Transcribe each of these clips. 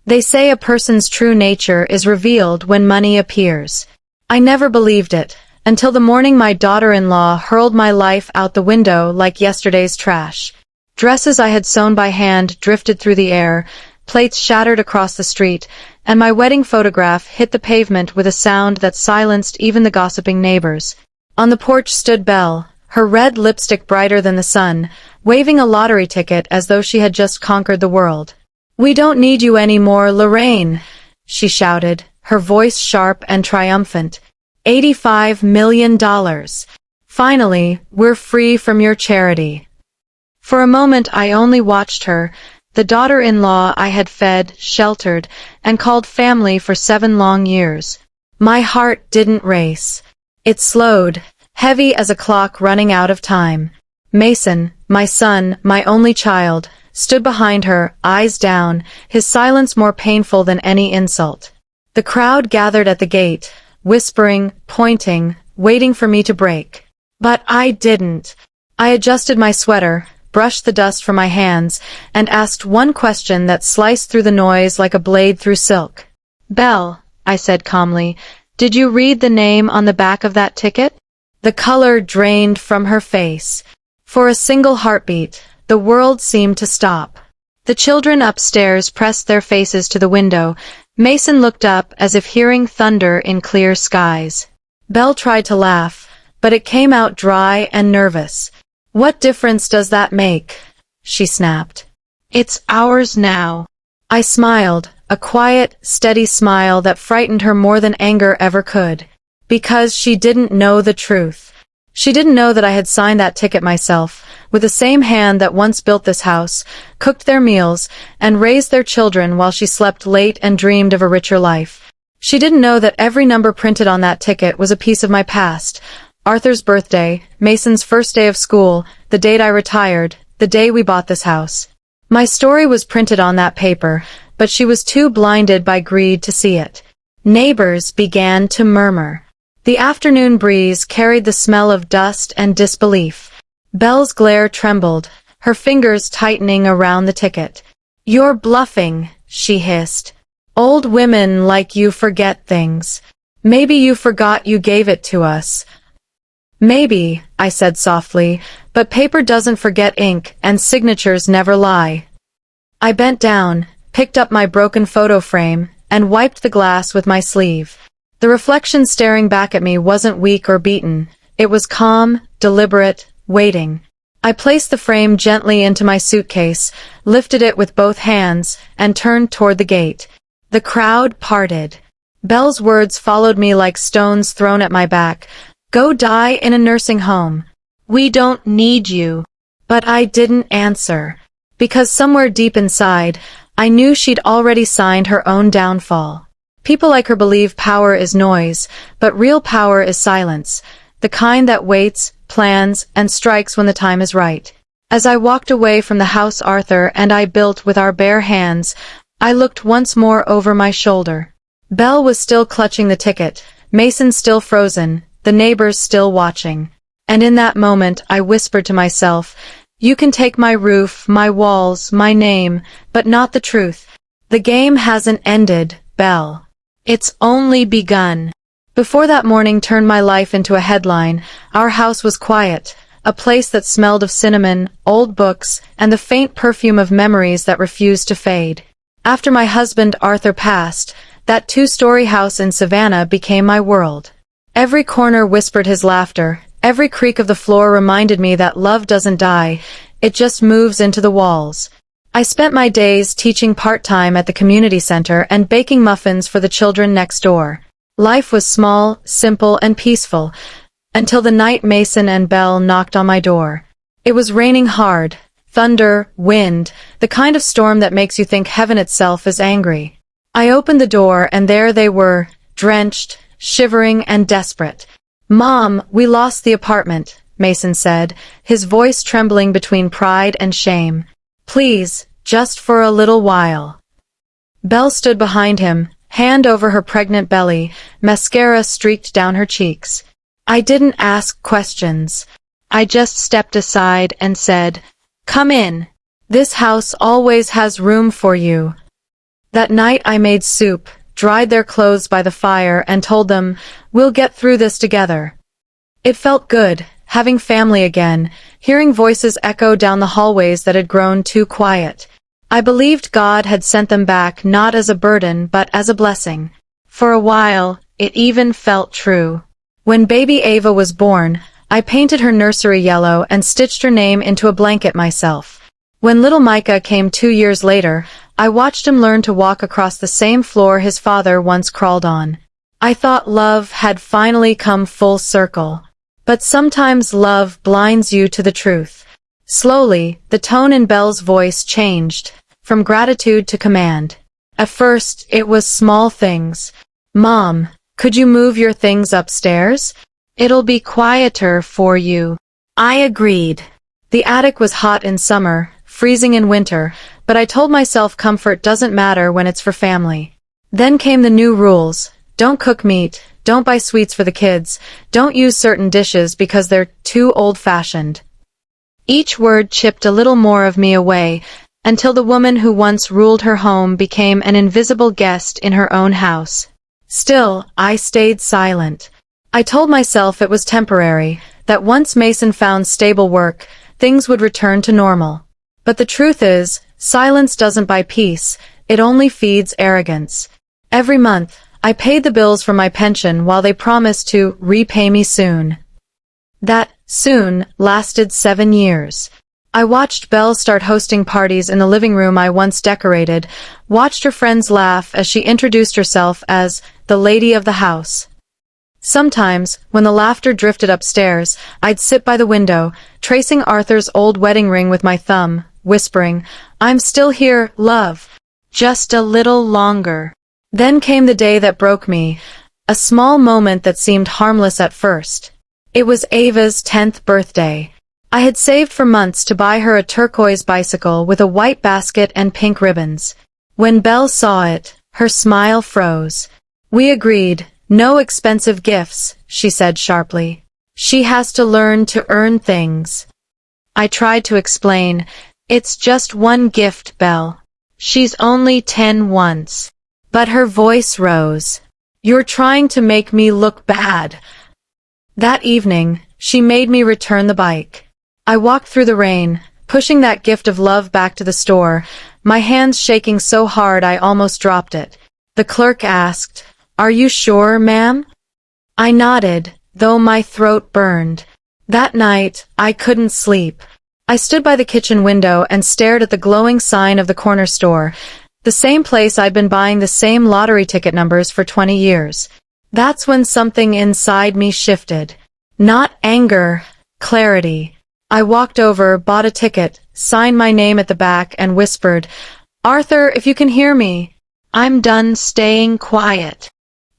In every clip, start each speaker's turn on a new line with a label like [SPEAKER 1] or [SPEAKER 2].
[SPEAKER 1] They say a person's true nature is revealed when money appears. I never believed it, until the morning my daughter-in-law hurled my life out the window like yesterday's trash. Dresses I had sewn by hand drifted through the air, plates shattered across the street, and my wedding photograph hit the pavement with a sound that silenced even the gossiping neighbors. On the porch stood Belle, her red lipstick brighter than the sun, waving a lottery ticket as though she had just conquered the world. "We don't need you anymore, Lorraine," she shouted, her voice sharp and triumphant. $85 million. Finally, we're free from your charity." For a moment I only watched her, the daughter-in-law I had fed, sheltered, and called family for 7 long years. My heart didn't race. It slowed, heavy as a clock running out of time. Mason, my son, my only child, stood behind her, eyes down, his silence more painful than any insult. The crowd gathered at the gate, whispering, pointing, waiting for me to break. But I didn't. I adjusted my sweater, brushed the dust from my hands, and asked one question that sliced through the noise like a blade through silk. "Belle," I said calmly, "did you read the name on the back of that ticket?" The color drained from her face. For a single heartbeat, the world seemed to stop. The children upstairs pressed their faces to the window. Mason looked up as if hearing thunder in clear skies. Belle tried to laugh, but it came out dry and nervous. "What difference does that make?" she snapped. "It's ours now." I smiled, a quiet, steady smile that frightened her more than anger ever could. Because she didn't know the truth. She didn't know that I had signed that ticket myself, with the same hand that once built this house, cooked their meals, and raised their children while she slept late and dreamed of a richer life. She didn't know that every number printed on that ticket was a piece of my past. Arthur's birthday, Mason's first day of school, the date I retired, the day we bought this house. My story was printed on that paper, but she was too blinded by greed to see it. Neighbors began to murmur. The afternoon breeze carried the smell of dust and disbelief. Belle's glare trembled, her fingers tightening around the ticket. "You're bluffing," she hissed. "Old women like you forget things. Maybe you forgot you gave it to us." "Maybe," I said softly, "but paper doesn't forget ink, and signatures never lie." I bent down, picked up my broken photo frame, and wiped the glass with my sleeve. The reflection staring back at me wasn't weak or beaten. It was calm, deliberate, waiting. I placed the frame gently into my suitcase, lifted it with both hands, and turned toward the gate. The crowd parted. Belle's words followed me like stones thrown at my back. "Go die in a nursing home. We don't need you." But I didn't answer. Because somewhere deep inside, I knew she'd already signed her own downfall. People like her believe power is noise, but real power is silence, the kind that waits, plans, and strikes when the time is right. As I walked away from the house Arthur and I built with our bare hands, I looked once more over my shoulder. Belle was still clutching the ticket, Mason still frozen, the neighbors still watching. And in that moment I whispered to myself, "You can take my roof, my walls, my name, but not the truth. The game hasn't ended, Belle. It's only begun." Before that morning turned my life into a headline, our house was quiet, a place that smelled of cinnamon, old books, and the faint perfume of memories that refused to fade. After my husband Arthur passed, that 2-story house in Savannah became my world. Every corner whispered his laughter, every creak of the floor reminded me that love doesn't die, it just moves into the walls. I spent my days teaching part-time at the community center and baking muffins for the children next door. Life was small, simple, and peaceful, until the night Mason and Belle knocked on my door. It was raining hard, thunder, wind, the kind of storm that makes you think heaven itself is angry. I opened the door and there they were, drenched, shivering, and desperate. "Mom, we lost the apartment," Mason said, his voice trembling between pride and shame. "Please, just for a little while." Belle stood behind him, hand over her pregnant belly, mascara streaked down her cheeks. I didn't ask questions. I just stepped aside and said, "Come in. This house always has room for you." That night I made soup, dried their clothes by the fire, and told them, "We'll get through this together." It felt good, having family again, hearing voices echo down the hallways that had grown too quiet. I believed God had sent them back not as a burden but as a blessing. For a while, it even felt true. When baby Ava was born, I painted her nursery yellow and stitched her name into a blanket myself. When little Micah came 2 years later, I watched him learn to walk across the same floor his father once crawled on. I thought love had finally come full circle. But sometimes love blinds you to the truth. Slowly, the tone in Belle's voice changed, from gratitude to command. At first, it was small things. "Mom, could you move your things upstairs? It'll be quieter for you." I agreed. The attic was hot in summer, freezing in winter, but I told myself comfort doesn't matter when it's for family. Then came the new rules. Don't cook meat, don't buy sweets for the kids, don't use certain dishes because they're too old-fashioned. Each word chipped a little more of me away, until the woman who once ruled her home became an invisible guest in her own house. Still, I stayed silent. I told myself it was temporary, that once Mason found stable work, things would return to normal. But the truth is, silence doesn't buy peace, it only feeds arrogance. Every month, I paid the bills from my pension while they promised to repay me soon. That soon lasted 7 years. I watched Belle start hosting parties in the living room I once decorated, watched her friends laugh as she introduced herself as the lady of the house. Sometimes, when the laughter drifted upstairs, I'd sit by the window, tracing Arthur's old wedding ring with my thumb, whispering, "I'm still here, love. Just a little longer." Then came the day that broke me, a small moment that seemed harmless at first. It was Ava's 10th birthday. I had saved for months to buy her a turquoise bicycle with a white basket and pink ribbons. When Belle saw it, her smile froze. "We agreed, no expensive gifts," she said sharply. "She has to learn to earn things." I tried to explain, "It's just one gift, Belle. She's only 10 once." But her voice rose. "You're trying to make me look bad." That evening, she made me return the bike. I walked through the rain, pushing that gift of love back to the store, my hands shaking so hard I almost dropped it. The clerk asked, "Are you sure, ma'am?" I nodded, though my throat burned. That night, I couldn't sleep. I stood by the kitchen window and stared at the glowing sign of the corner store, the same place I'd been buying the same lottery ticket numbers for 20 years. That's when something inside me shifted. Not anger, clarity. I walked over, bought a ticket, signed my name at the back, and whispered, "Arthur, if you can hear me, I'm done staying quiet."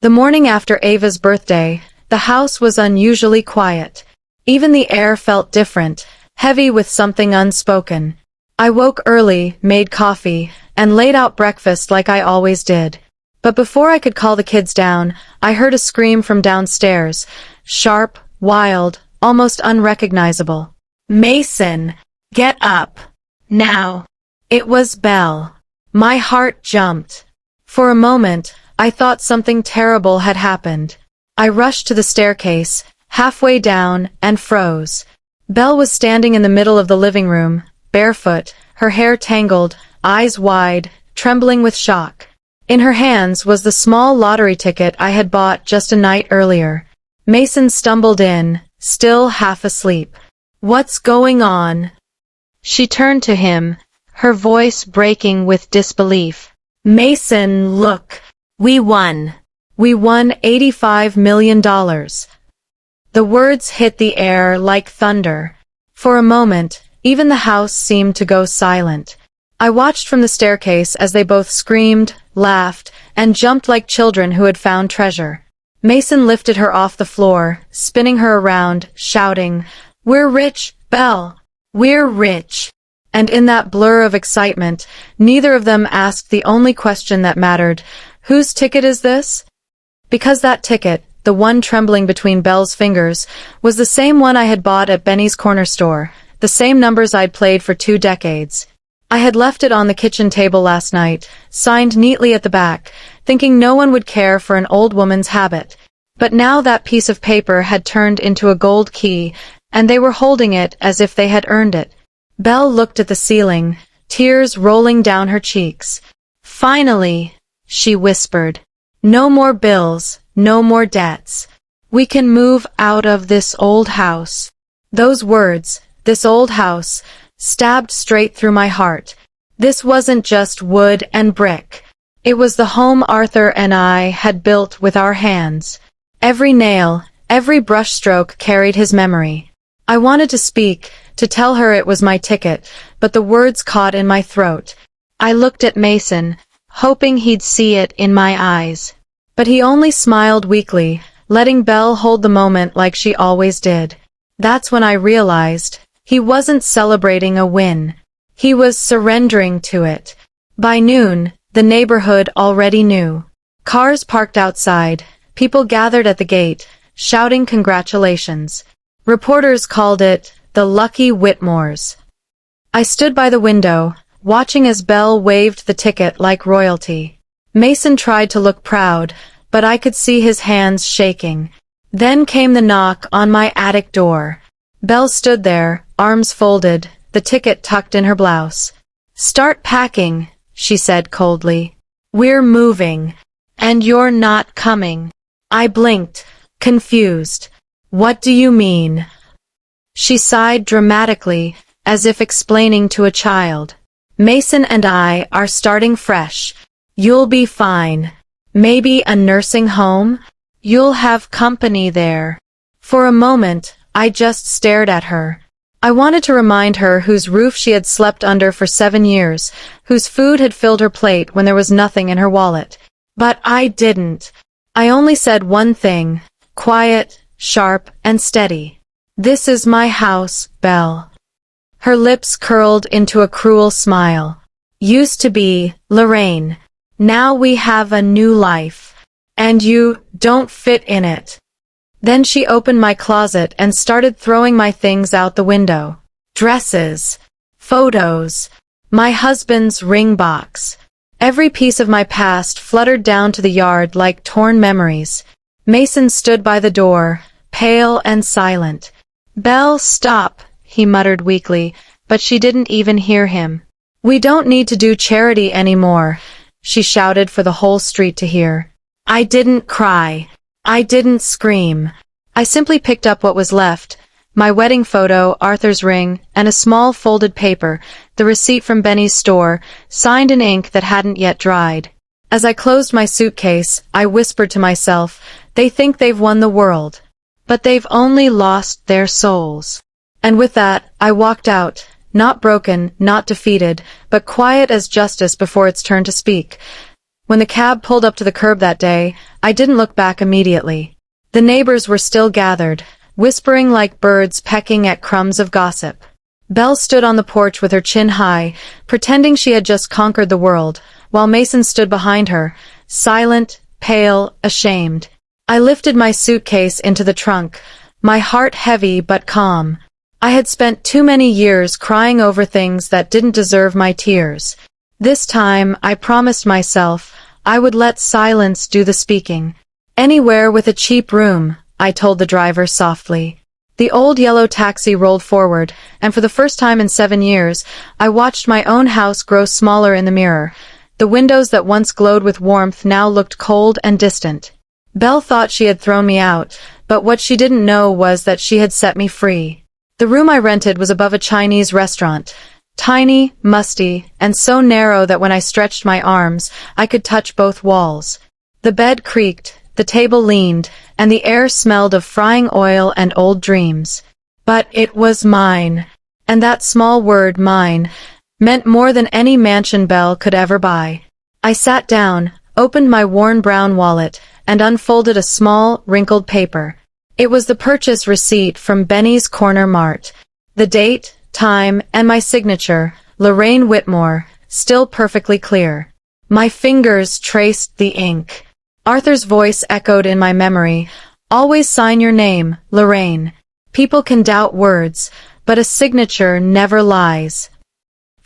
[SPEAKER 1] The morning after Ava's birthday, the house was unusually quiet. Even the air felt different, heavy with something unspoken. I woke early, made coffee, and laid out breakfast like I always did. But before I could call the kids down, I heard a scream from downstairs, sharp, wild, almost unrecognizable. "Mason, get up. Now." It was Belle. My heart jumped. For a moment, I thought something terrible had happened. I rushed to the staircase, halfway down, and froze. Belle was standing in the middle of the living room, barefoot, her hair tangled, eyes wide, trembling with shock. In her hands was the small lottery ticket I had bought just a night earlier. Mason stumbled in, still half asleep. "What's going on?" She turned to him, her voice breaking with disbelief. "Mason, look. We won. We won $85 million. The words hit the air like thunder. For a moment, even the house seemed to go silent. I watched from the staircase as they both screamed, laughed, and jumped like children who had found treasure. Mason lifted her off the floor, spinning her around, shouting, "We're rich, Belle! We're rich!" And in that blur of excitement, neither of them asked the only question that mattered, "Whose ticket is this?" Because that ticket, the one trembling between Belle's fingers, was the same one I had bought at Benny's corner store, the same numbers I'd played for 2 decades. I had left it on the kitchen table last night, signed neatly at the back, thinking no one would care for an old woman's habit. But now that piece of paper had turned into a gold key, and they were holding it as if they had earned it. Belle looked at the ceiling, tears rolling down her cheeks. "Finally," she whispered. "No more bills, no more debts. We can move out of this old house." Those words, "this old house," stabbed straight through my heart. This wasn't just wood and brick. It was the home Arthur and I had built with our hands. Every nail, every brushstroke carried his memory. I wanted to speak, to tell her it was my ticket, but the words caught in my throat. I looked at Mason, hoping he'd see it in my eyes. But he only smiled weakly, letting Belle hold the moment like she always did. That's when I realized he wasn't celebrating a win. He was surrendering to it. By noon, the neighborhood already knew. Cars parked outside, people gathered at the gate, shouting congratulations. Reporters called it the Lucky Whitmores. I stood by the window, watching as Belle waved the ticket like royalty. Mason tried to look proud, but I could see his hands shaking. Then came the knock on my attic door. Belle stood there, arms folded, the ticket tucked in her blouse. "Start packing," she said coldly. "We're moving. And you're not coming." I blinked, confused. "What do you mean?" She sighed dramatically, as if explaining to a child. "Mason and I are starting fresh. You'll be fine. Maybe a nursing home? You'll have company there." For a moment, I just stared at her. I wanted to remind her whose roof she had slept under for 7 years, whose food had filled her plate when there was nothing in her wallet. But I didn't. I only said one thing, quiet, sharp, and steady. "This is my house, Belle." Her lips curled into a cruel smile. "Used to be, Lorraine. Now we have a new life. And you don't fit in it." Then she opened my closet and started throwing my things out the window. Dresses, photos, my husband's ring box. Every piece of my past fluttered down to the yard like torn memories. Mason stood by the door, pale and silent. "Belle, stop," he muttered weakly, but she didn't even hear him. "We don't need to do charity anymore," she shouted for the whole street to hear. I didn't cry. I didn't scream. I simply picked up what was left, my wedding photo, Arthur's ring, and a small folded paper, the receipt from Benny's store, signed in ink that hadn't yet dried. As I closed my suitcase, I whispered to myself, "They think they've won the world. But they've only lost their souls." And with that, I walked out, not broken, not defeated, but quiet as justice before its turn to speak. When the cab pulled up to the curb that day, I didn't look back immediately. The neighbors were still gathered, whispering like birds pecking at crumbs of gossip. Belle stood on the porch with her chin high, pretending she had just conquered the world, while Mason stood behind her, silent, pale, ashamed. I lifted my suitcase into the trunk, my heart heavy but calm. I had spent too many years crying over things that didn't deserve my tears. This time, I promised myself, I would let silence do the speaking. "Anywhere with a cheap room," I told the driver softly. The old yellow taxi rolled forward, and for the first time in 7 years, I watched my own house grow smaller in the mirror. The windows that once glowed with warmth now looked cold and distant. Belle thought she had thrown me out, but what she didn't know was that she had set me free. The room I rented was above a Chinese restaurant. Tiny, musty, and so narrow that when I stretched my arms, I could touch both walls. The bed creaked, the table leaned, and the air smelled of frying oil and old dreams. But it was mine. And that small word, mine, meant more than any mansion Belle could ever buy. I sat down, opened my worn brown wallet, and unfolded a small, wrinkled paper. It was the purchase receipt from Benny's Corner Mart. The date, time, and my signature, Lorraine Whitmore, still perfectly clear. My fingers traced the ink. Arthur's voice echoed in my memory. "Always sign your name, Lorraine. People can doubt words, but a signature never lies."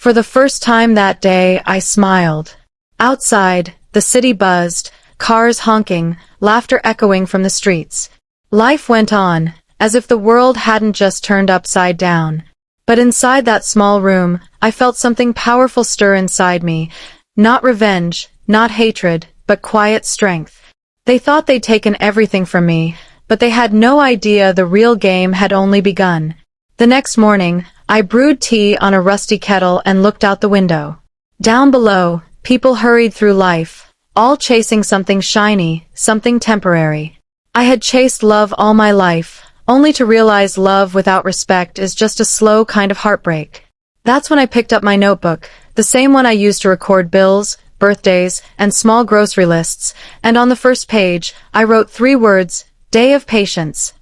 [SPEAKER 1] For the first time that day, I smiled. Outside, the city buzzed, cars honking, laughter echoing from the streets. Life went on, as if the world hadn't just turned upside down. But inside that small room, I felt something powerful stir inside me. Not revenge, not hatred, but quiet strength. They thought they'd taken everything from me, but they had no idea the real game had only begun. The next morning, I brewed tea on a rusty kettle and looked out the window. Down below, people hurried through life, all chasing something shiny, something temporary. I had chased love all my life, only to realize love without respect is just a slow kind of heartbreak. That's when I picked up my notebook, the same one I used to record bills, birthdays, and small grocery lists, and on the first page, I wrote 3 words, Day of Patience.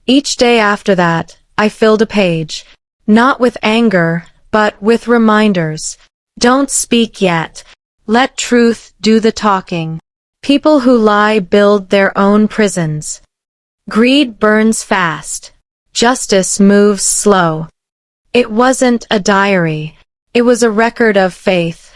[SPEAKER 1] Each day after that, I filled a page. Not with anger, but with reminders. Don't speak yet. Let truth do the talking. People who lie build their own prisons. Greed burns fast. Justice moves slow. It wasn't a diary. It was a record of faith.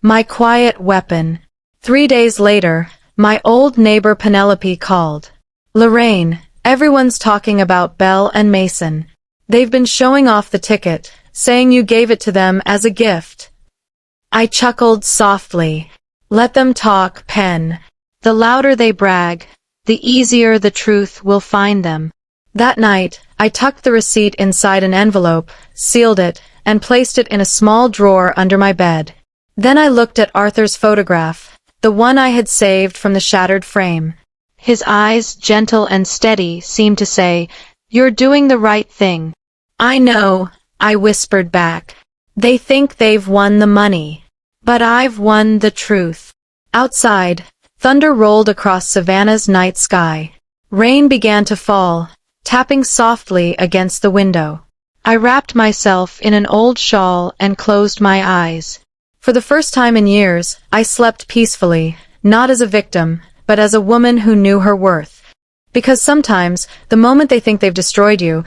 [SPEAKER 1] My quiet weapon. 3 days later, my old neighbor Penelope called. Lorraine, everyone's talking about Belle and Mason. They've been showing off the ticket, saying you gave it to them as a gift. I chuckled softly. Let them talk, Pen. The louder they brag, the easier the truth will find them. That night, I tucked the receipt inside an envelope, sealed it, and placed it in a small drawer under my bed. Then I looked at Arthur's photograph, the one I had saved from the shattered frame. His eyes, gentle and steady, seemed to say, You're doing the right thing. I know, I whispered back. They think they've won the money. But I've won the truth. Outside, thunder rolled across Savannah's night sky. Rain began to fall, tapping softly against the window. I wrapped myself in an old shawl and closed my eyes. For the first time in years, I slept peacefully, not as a victim, but as a woman who knew her worth. Because sometimes, the moment they think they've destroyed you,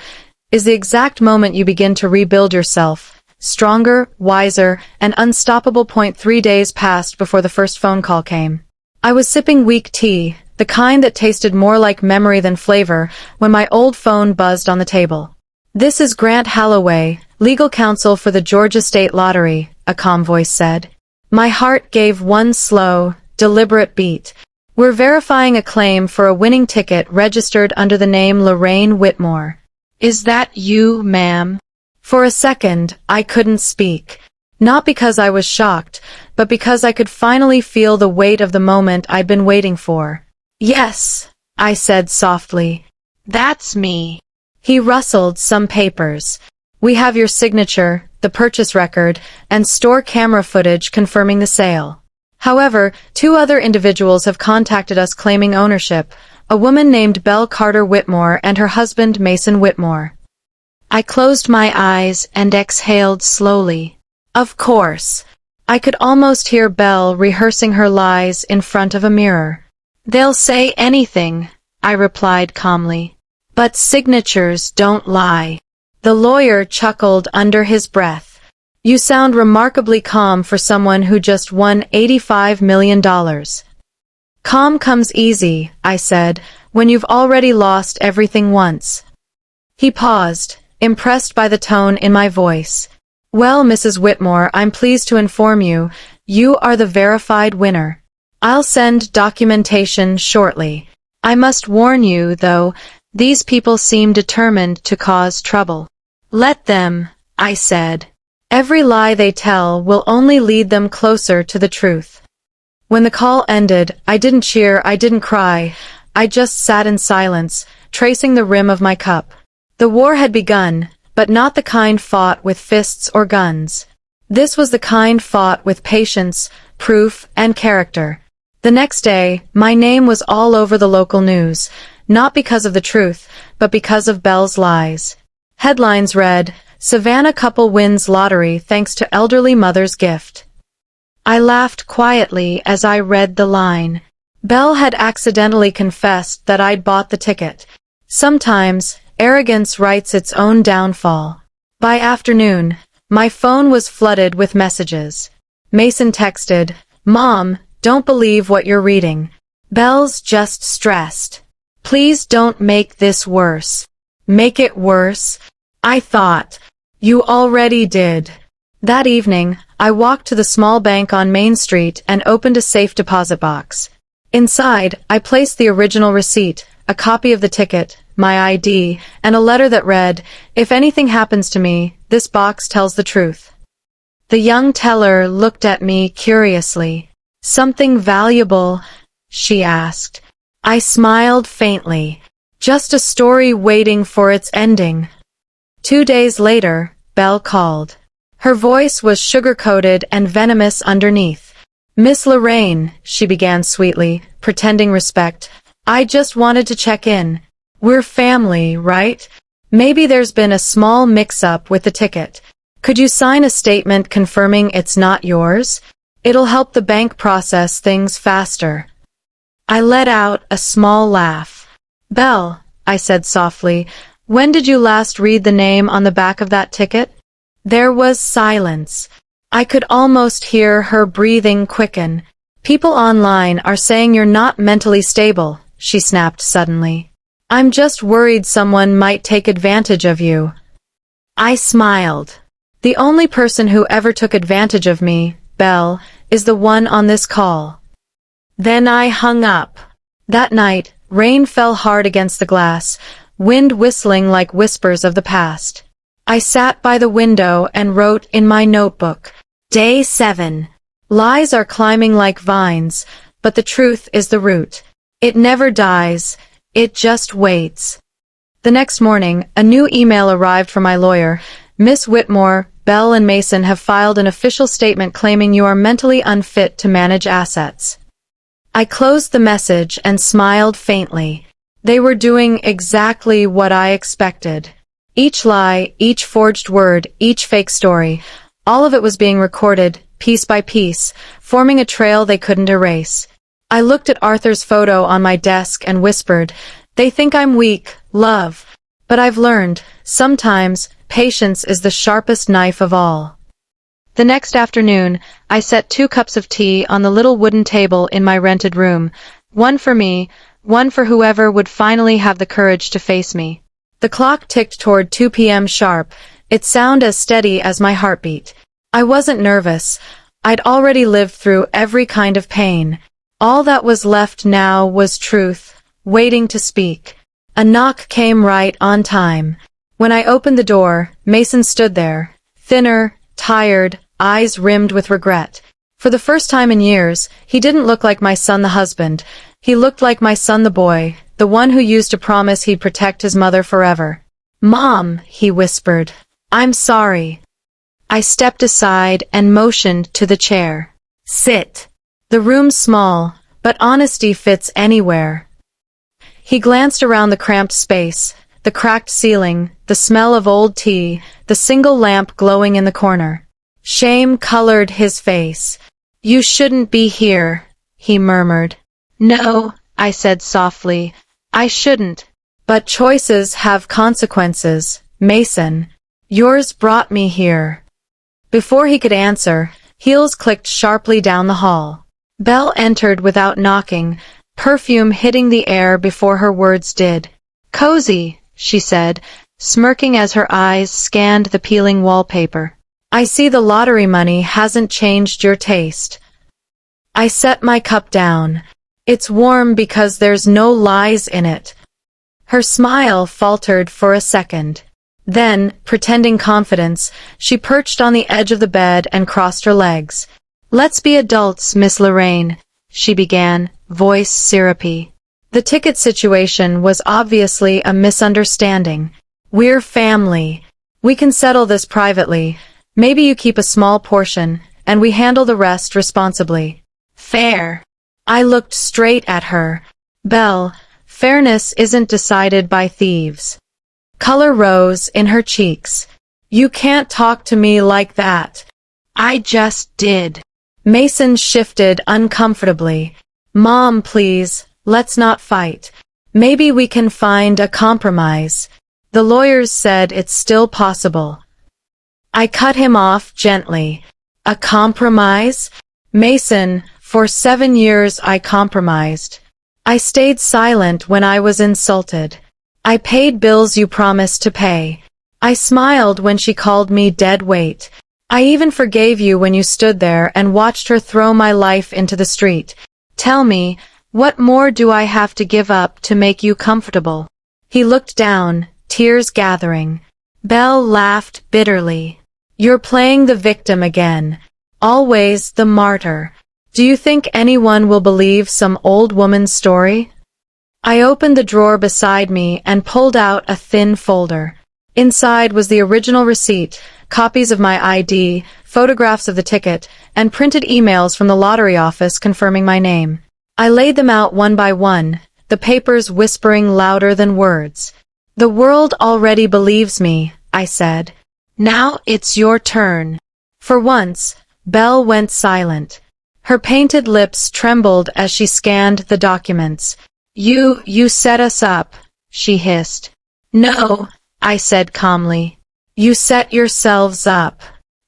[SPEAKER 1] is the exact moment you begin to rebuild yourself. Stronger, wiser, and unstoppable. 3 days passed before the first phone call came. I was sipping weak tea, the kind that tasted more like memory than flavor, when my old phone buzzed on the table. This is Grant Halloway, legal counsel for the Georgia State Lottery, a calm voice said. My heart gave one slow, deliberate beat. We're verifying a claim for a winning ticket registered under the name Lorraine Whitmore. Is that you, ma'am? For a second, I couldn't speak. Not because I was shocked, but because I could finally feel the weight of the moment I'd been waiting for. Yes, I said softly. That's me. He rustled some papers. We have your signature, the purchase record, and store camera footage confirming the sale. However, 2 other individuals have contacted us claiming ownership, a woman named Belle Carter Whitmore and her husband Mason Whitmore. I closed my eyes and exhaled slowly. Of course. I could almost hear Belle rehearsing her lies in front of a mirror. They'll say anything, I replied calmly. But signatures don't lie. The lawyer chuckled under his breath. You sound remarkably calm for someone who just won $85 million. Calm comes easy, I said, when you've already lost everything once. He paused, impressed by the tone in my voice. Well, Mrs. Whitmore, I'm pleased to inform you, you are the verified winner. I'll send documentation shortly. I must warn you, though, these people seem determined to cause trouble. Let them, I said. Every lie they tell will only lead them closer to the truth. When the call ended, I didn't cheer, I didn't cry. I just sat in silence, tracing the rim of my cup. The war had begun, but not the kind fought with fists or guns. This was the kind fought with patience, proof, and character. The next day, my name was all over the local news, not because of the truth, but because of Belle's lies. Headlines read, Savannah couple wins lottery thanks to elderly mother's gift. I laughed quietly as I read the line. Belle had accidentally confessed that I'd bought the ticket. Sometimes, arrogance writes its own downfall. By afternoon, My phone was flooded with messages. Mason texted, "Mom, don't believe what you're reading. Belle's just stressed. Please don't make this worse." Make it worse? I thought. You already did. That evening, I walked to the small bank on Main Street and opened a safe deposit box. Inside, I placed the original receipt, a copy of the ticket, my ID, and a letter that read, "If anything happens to me, this box tells the truth." The young teller looked at me curiously. "Something valuable?" she asked. I smiled faintly. Just a story waiting for its ending. 2 days later, Belle called. Her voice was sugar-coated and venomous underneath. "Miss Lorraine," she began sweetly, pretending respect, "I just wanted to check in. We're family, right? Maybe there's been a small mix-up with the ticket. Could you sign a statement confirming it's not yours? It'll help the bank process things faster." I let out a small laugh. "Belle," I said softly, "when did you last read the name on the back of that ticket?" There was silence. I could almost hear her breathing quicken. "People online are saying you're not mentally stable," she snapped suddenly. "I'm just worried someone might take advantage of you." I smiled. "The only person who ever took advantage of me, Belle, is the one on this call." Then I hung up. That night, rain fell hard against the glass, wind whistling like whispers of the past. I sat by the window and wrote in my notebook, "Day 7. Lies are climbing like vines, but the truth is the root. It never dies, it just waits." The next morning, a new email arrived from my lawyer. "Miss Whitmore, Belle and Mason have filed an official statement claiming you are mentally unfit to manage assets." I closed the message and smiled faintly. They were doing exactly what I expected. Each lie, each forged word, each fake story, all of it was being recorded, piece by piece, forming a trail they couldn't erase. I looked at Arthur's photo on my desk and whispered, "They think I'm weak, love. But I've learned, sometimes, patience is the sharpest knife of all." The next afternoon, I set 2 cups of tea on the little wooden table in my rented room, one for me, one for whoever would finally have the courage to face me. The clock ticked toward 2 p.m. sharp, its sound as steady as my heartbeat. I wasn't nervous. I'd already lived through every kind of pain. All that was left now was truth, waiting to speak. A knock came right on time. When I opened the door, Mason stood there, thinner, tired, eyes rimmed with regret. For the first time in years, he didn't look like my son the husband. He looked like my son the boy, the one who used to promise he'd protect his mother forever. "Mom," he whispered, "I'm sorry." I stepped aside and motioned to the chair. "Sit." The room's small, but honesty fits anywhere. He glanced around the cramped space, the cracked ceiling, the smell of old tea, the single lamp glowing in the corner. Shame colored his face. "You shouldn't be here," he murmured. "No," I said softly, "I shouldn't. But choices have consequences, Mason. Yours brought me here." Before he could answer, heels clicked sharply down the hall. Belle entered without knocking, perfume hitting the air before her words did. "Cozy," she said, smirking as her eyes scanned the peeling wallpaper. "I see the lottery money hasn't changed your taste." I set my cup down. "It's warm because there's no lies in it." Her smile faltered for a second. Then, pretending confidence, she perched on the edge of the bed and crossed her legs. "Let's be adults, Miss Lorraine," she began, voice syrupy. The ticket situation was obviously a misunderstanding. "We're family. We can settle this privately. Maybe you keep a small portion, and we handle the rest responsibly." "Fair." I looked straight at her. "Belle, fairness isn't decided by thieves." Color rose in her cheeks. "You can't talk to me like that." "I just did." Mason shifted uncomfortably. "Mom, please, let's not fight. Maybe we can find a compromise. The lawyers said it's still possible." I cut him off gently. A compromise? Mason, for 7 years I compromised. I stayed silent when I was insulted. I paid bills you promised to pay. I smiled when she called me dead weight. I even forgave you when you stood there and watched her throw my life into the street. Tell me, what more do I have to give up to make you comfortable? He looked down, tears gathering. Belle laughed bitterly. You're playing the victim again. Always the martyr. Do you think anyone will believe some old woman's story? I opened the drawer beside me and pulled out a thin folder. Inside was the original receipt, copies of my ID, photographs of the ticket, and printed emails from the lottery office confirming my name. I laid them out one by one, the papers whispering louder than words. The world already believes me, I said. Now it's your turn. For once, Belle went silent. Her painted lips trembled as she scanned the documents. You set us up, she hissed. No, I said calmly. You set yourselves up.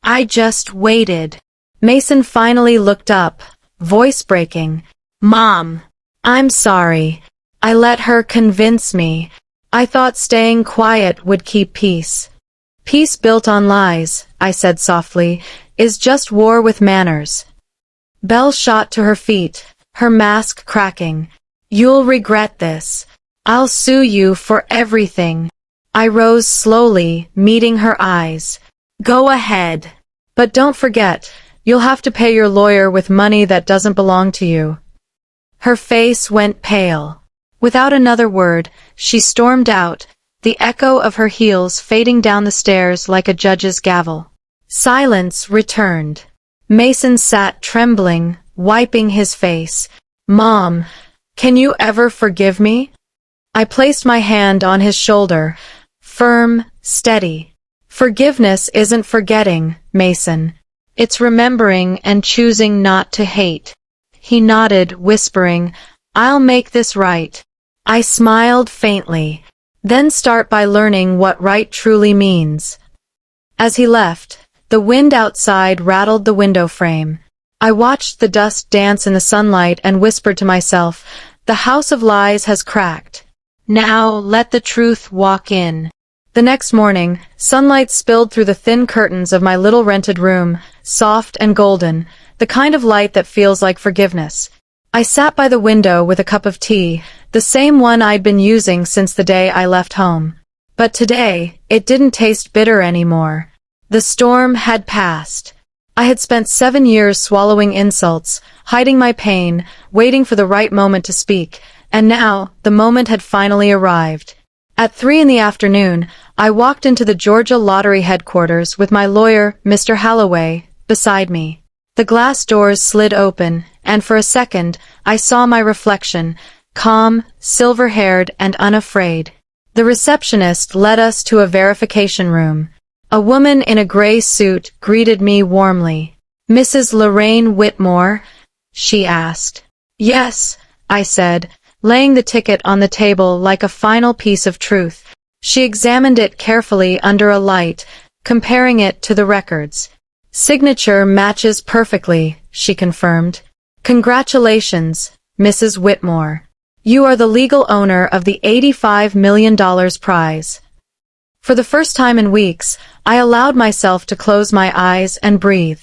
[SPEAKER 1] I just waited. Mason finally looked up, voice breaking. Mom, I'm sorry. I let her convince me. I thought staying quiet would keep peace. Peace built on lies, I said softly, is just war with manners. Belle shot to her feet, her mask cracking. You'll regret this. I'll sue you for everything. I rose slowly, meeting her eyes. Go ahead. But don't forget, you'll have to pay your lawyer with money that doesn't belong to you. Her face went pale. Without another word, she stormed out, the echo of her heels fading down the stairs like a judge's gavel. Silence returned. Mason sat trembling, wiping his face. Mom, can you ever forgive me? I placed my hand on his shoulder, firm, steady. Forgiveness isn't forgetting, Mason. It's remembering and choosing not to hate. He nodded, whispering, I'll make this right. I smiled faintly. Then start by learning what right truly means. As he left, the wind outside rattled the window frame. I watched the dust dance in the sunlight and whispered to myself, the house of lies has cracked. Now let the truth walk in. The next morning, sunlight spilled through the thin curtains of my little rented room, soft and golden, the kind of light that feels like forgiveness. I sat by the window with a cup of tea, the same one I'd been using since the day I left home. But today, it didn't taste bitter anymore. The storm had passed. I had spent 7 years swallowing insults, hiding my pain, waiting for the right moment to speak, and now, the moment had finally arrived. At 3 in the afternoon, I walked into the Georgia Lottery headquarters with my lawyer, Mr. Halloway, beside me. The glass doors slid open, and for a second, I saw my reflection, calm, silver-haired, and unafraid. The receptionist led us to a verification room. A woman in a gray suit greeted me warmly. Mrs. Lorraine Whitmore? She asked. Yes, I said, laying the ticket on the table like a final piece of truth. She examined it carefully under a light, comparing it to the records. Signature matches perfectly, she confirmed. Congratulations, Mrs. Whitmore. You are the legal owner of the $85 million prize. For the first time in weeks, I allowed myself to close my eyes and breathe.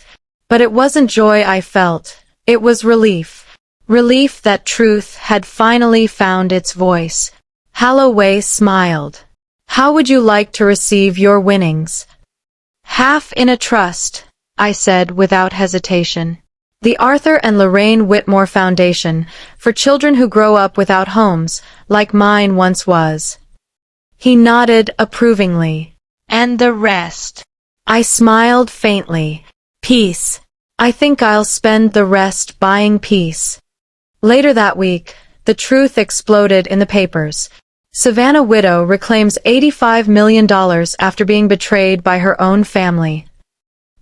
[SPEAKER 1] But it wasn't joy I felt. It was relief. Relief that truth had finally found its voice. Halloway smiled. How would you like to receive your winnings? Half in a trust, I said without hesitation. The Arthur and Lorraine Whitmore Foundation, for children who grow up without homes, like mine once was. He nodded approvingly. And the rest? I smiled faintly. Peace. I think I'll spend the rest buying peace. Later that week, the truth exploded in the papers. Savannah widow reclaims $85 million after being betrayed by her own family.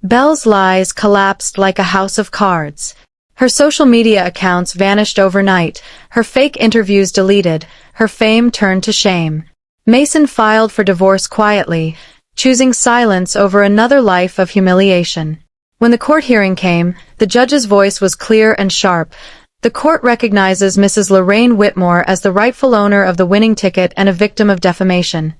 [SPEAKER 1] Belle's lies collapsed like a house of cards. Her social media accounts vanished overnight, her fake interviews deleted, her fame turned to shame. Mason filed for divorce quietly, choosing silence over another life of humiliation. When the court hearing came, the judge's voice was clear and sharp. The court recognizes Mrs. Lorraine Whitmore as the rightful owner of the winning ticket and a victim of defamation.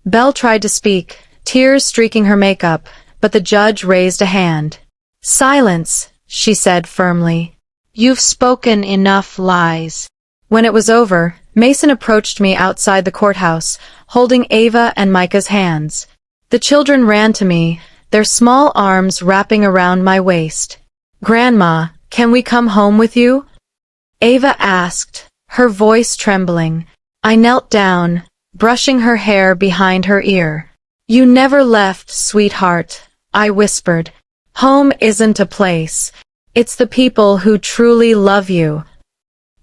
[SPEAKER 1] Belle tried to speak, tears streaking her makeup, but the judge raised a hand. "Silence," she said firmly. "You've spoken enough lies." When it was over, Mason approached me outside the courthouse, holding Ava and Micah's hands. The children ran to me, their small arms wrapping around my waist. "Grandma, can we come home with you?" Ava asked, her voice trembling. I knelt down, brushing her hair behind her ear. "You never left, sweetheart," I whispered. "Home isn't a place. It's the people who truly love you."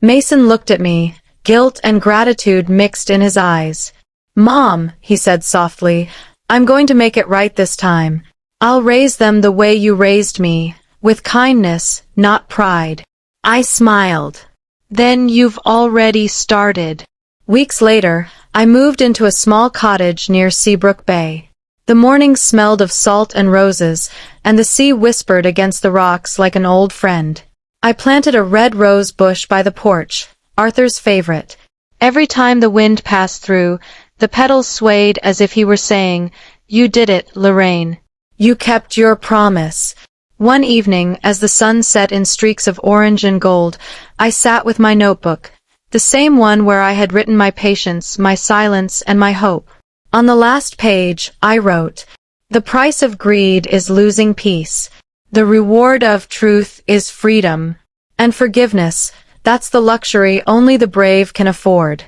[SPEAKER 1] Mason looked at me, guilt and gratitude mixed in his eyes. "Mom," he said softly, "I'm going to make it right this time. I'll raise them the way you raised me, with kindness, not pride." I smiled. "Then you've already started." Weeks later, I moved into a small cottage near Seabrook Bay. The mornings smelled of salt and roses, and the sea whispered against the rocks like an old friend. I planted a red rose bush by the porch, Arthur's favorite. Every time the wind passed through, the petals swayed as if he were saying, "You did it, Lorraine. You kept your promise." One evening, as the sun set in streaks of orange and gold, I sat with my notebook, the same one where I had written my patience, my silence, and my hope. On the last page, I wrote, "The price of greed is losing peace. The reward of truth is freedom. And forgiveness, that's the luxury only the brave can afford."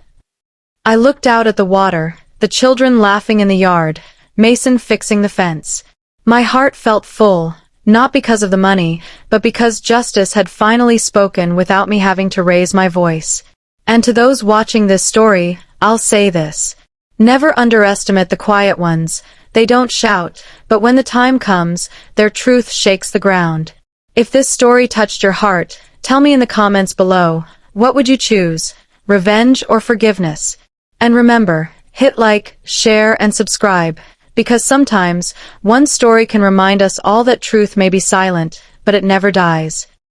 [SPEAKER 1] I looked out at the water, the children laughing in the yard, Mason fixing the fence. My heart felt full, not because of the money, but because justice had finally spoken without me having to raise my voice. And to those watching this story, I'll say this. Never underestimate the quiet ones. They don't shout, but when the time comes, their truth shakes the ground. If this story touched your heart, tell me in the comments below, what would you choose, revenge or forgiveness? And remember, hit like, share, and subscribe, because sometimes, one story can remind us all that truth may be silent, but it never dies.